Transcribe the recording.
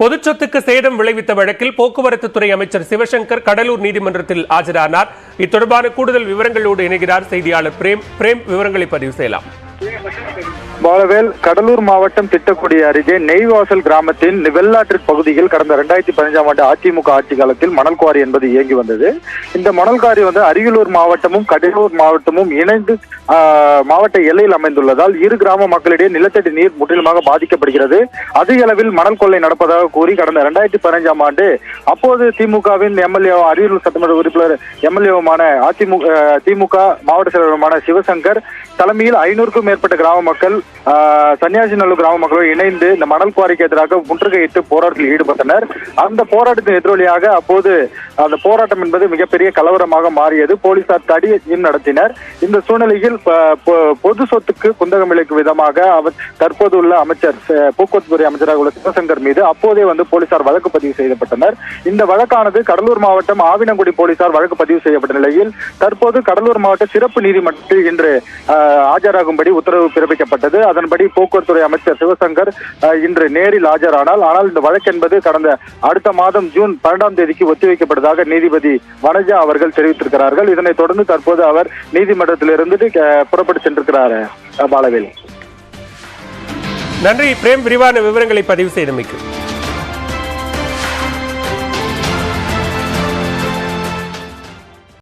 பொதுச்சொத்துக்கு சேதம் விளைவித்த வழக்கில் போக்குவரத்து துறை அமைச்சர் சிவசங்கர் கடலூர் நீதிமன்றத்தில் ஆஜரானார். இத்தொடர்பான கூடுதல் விவரங்களோடு இணைகிறார் செய்தியாளர் பிரேம். விவரங்களை பதிவு செய்யலாம். பாலவேல், கடலூர் மாவட்டம் திட்டக்குடி அருகே நெய்வாசல் கிராமத்தின் வெள்ளாற்று பகுதியில் கடந்த 2015ஆம் ஆண்டு அதிமுக ஆட்சி காலத்தில் மணல் குவாரி என்பது இயங்கி வந்தது. இந்த மணல் குவாரி அரியலூர் மாவட்டமும் கடலூர் மாவட்டமும் இணைந்து மாவட்ட எல்லையில் அமைந்துள்ளதால் இரு கிராம மக்களிடையே நிலத்தடி நீர் முற்றிலுமாக பாதிக்கப்படுகிறது. அதிக அளவில் மணல் கொள்ளை நடப்பதாக கூறி கடந்த 2015ஆம் ஆண்டு அப்போது திமுகவின் எம்எல்ஏ, அரியலூர் சட்டமன்ற உறுப்பினர் எம்எல்ஏவுமான திமுக மாவட்ட செயலருமான சிவசங்கர் தலைமையில் 500க்கும் மேற்பட்ட கிராம மக்கள் சன்னியாசிநல்லூர் கிராம மக்களோடு இணைந்து இந்த மணல் குவாரிக்கு எதிராக முற்றுகையிட்டு போராட்டத்தில் ஈடுபட்டனர். அந்த போராட்டத்தின் எதிரொலியாக அப்போது அந்த போராட்டம் என்பது மிகப்பெரிய கலவரமாக மாறியது. போலீசார் தடியும் நடத்தினர். இந்த சூழ்நிலையில் பொது சொத்துக்கு குந்தகம் விளைக்கும் விதமாக அவர் தற்போது உள்ள அமைச்சர், போக்குவரத்து துறை அமைச்சராக உள்ள சிவசங்கர் மீது அப்போதே போலீசார் வழக்கு பதிவு செய்யப்பட்டனர். இந்த வழக்கானது கடலூர் மாவட்டம் ஆவினங்குடி போலீசார் வழக்கு பதிவு செய்யப்பட்ட நிலையில் தற்போது கடலூர் மாவட்ட சிறப்பு நீதிமன்றத்தில் இன்று ஆஜராகும்படி உத்தரவு பிறப்பிக்கப்பட்டது. அதன்படி போக்குவரத்து துறை அமைச்சர் சிவசங்கர் இன்று நேரில் ஆஜரானால். ஆனால் இந்த வழக்கு என்பது கடந்த அடுத்த மாதம் ஜூன் 12ஆம் தேதிக்கு ஒத்திவைக்கப்படுவதாக நீதிபதி வனஜா அவர்கள் தெரிவித்திருக்கிறார்கள். இதனைத் தொடர்ந்து தற்போது அவர் நீதிமன்றத்திலிருந்து புறப்பட்டு சென்றிருக்கிறார். பாலவேல், நன்றி பிரேம், விரிவான விவரங்களை பதிவு செய்தமைக்கு.